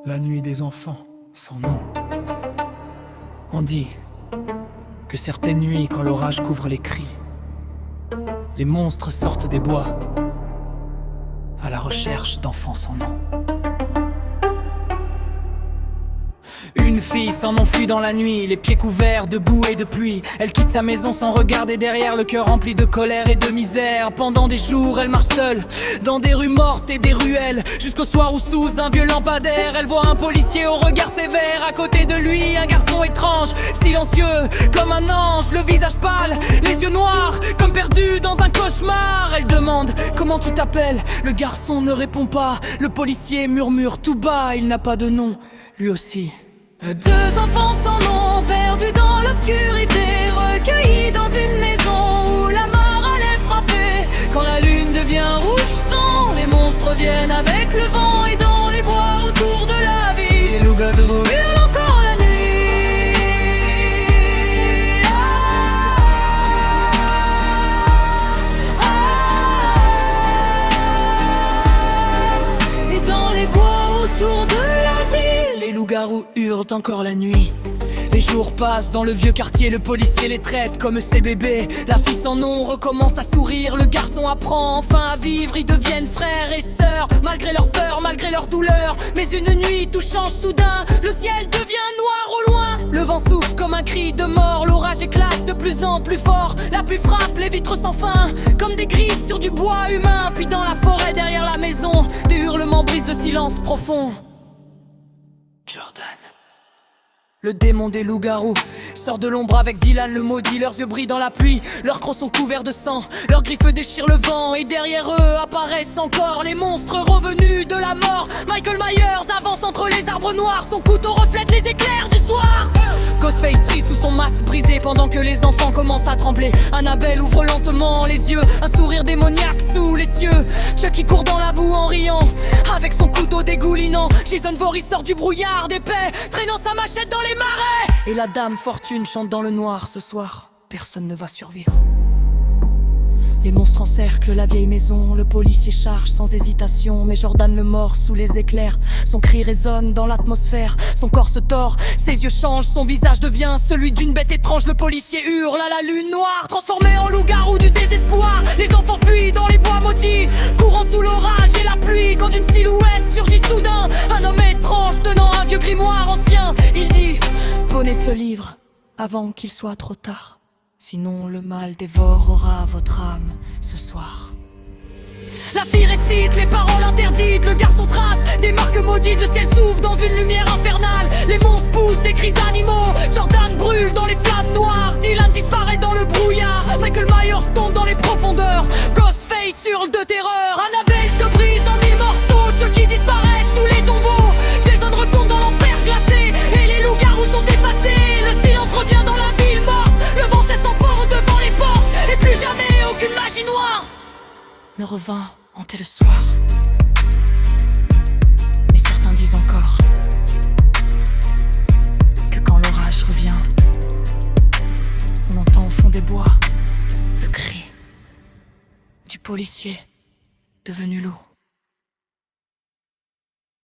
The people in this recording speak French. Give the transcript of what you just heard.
La nuit des enfants, sans nom. On dit que certaines nuits, quand l'orage couvre les cris, les monstres sortent des bois à la recherche d'enfants sans nom. Une fille s'en enfuit dans la nuit, les pieds couverts de boue et de pluie. Elle quitte sa maison sans regarder derrière, le cœur rempli de colère et de misère. Pendant des jours, elle marche seule, dans des rues mortes et des ruelles, jusqu'au soir où sous un vieux lampadaire, elle voit un policier au regard sévère. À côté de lui, un garçon étrange, silencieux comme un ange, le visage pâle, les yeux noirs, comme perdu dans un cauchemar. Elle demande « Comment tu t'appelles ?» Le garçon ne répond pas, le policier murmure tout bas « Il n'a pas de nom, lui aussi ». Deux enfants sans nom, perdus dans l'obscurité, recueillis dans une maison où la mort allait frapper. Quand la lune devient rouge sang, les monstres viennent avec le vent, et dans les bois autour de la ville, les loups-garous hurlent encore la nuit. Et dans les bois autour de la ville, les loups-garous hurlent encore la nuit. Les jours passent dans le vieux quartier, le policier les traite comme ses bébés. La fille sans nom recommence à sourire, le garçon apprend enfin à vivre. Ils deviennent frères et sœurs, malgré leur peur, malgré leur douleur. Mais une nuit, tout change soudain, le ciel devient noir au loin. Le vent souffle comme un cri de mort, l'orage éclate de plus en plus fort. La pluie frappe les vitres sans fin, comme des griffes sur du bois humain. Puis dans la forêt derrière la maison, des hurlements brisent le silence profond. Jordan, le démon des loups-garous, sort de l'ombre avec Dylan le maudit. Leurs yeux brillent dans la pluie, leurs crocs sont couverts de sang, leurs griffes déchirent le vent. Et derrière eux apparaissent encore les monstres revenus de la mort. Michael Myers avance entre les arbres noirs, son couteau reflète les éclairs du soir. Ghostface rit sous son masque brisé pendant que les enfants commencent à trembler. Annabelle ouvre lentement les yeux, un sourire démoniaque sous les cieux. Chucky court dans la boue en riant, avec son couteau dégoulinant. Jason Voorhees sort du brouillard d'épais, traînant sa machette dans les marais. Et la dame Fortune chante dans le noir. Ce soir, personne ne va survivre. Les monstres encerclent la vieille maison, le policier charge sans hésitation. Mais Jordan le mord sous les éclairs, son cri résonne dans l'atmosphère. Son corps se tord, ses yeux changent, son visage devient celui d'une bête étrange. Le policier hurle à la lune noire, transformé en loup-garou du désespoir. Les enfants fuient dans les bois maudits, courant sous l'orage et la pluie. Quand une silhouette surgit soudain, un homme étrange tenant un vieux grimoire ancien. Il dit « Prenez ce livre avant qu'il soit trop tard. Sinon le mal dévorera votre âme ce soir. » La fille récite les paroles interdites, le garçon trace des marques maudites. Le ciel s'ouvre dans une lumière infernale, les monstres poussent des cris animaux. Jordan brûle dans les flammes noires, Dylan disparaît dans le brouillard. Michael Myers tombe dans les profondeurs, Ghostface hurle de terreur. Annabelle se brise en mille morceaux, Chucky disparaît sous les tombeaux. Jason retombe dans l'enfer glacé, et les loups-garous sont effacés. Le silence revient dans la ville morte, le vent s'enfonce devant les portes, et plus jamais aucune magie noire ne revint hanter le soir. Mais certains disent encore que quand l'orage revient, on entend au fond des bois le cri du policier devenu loup.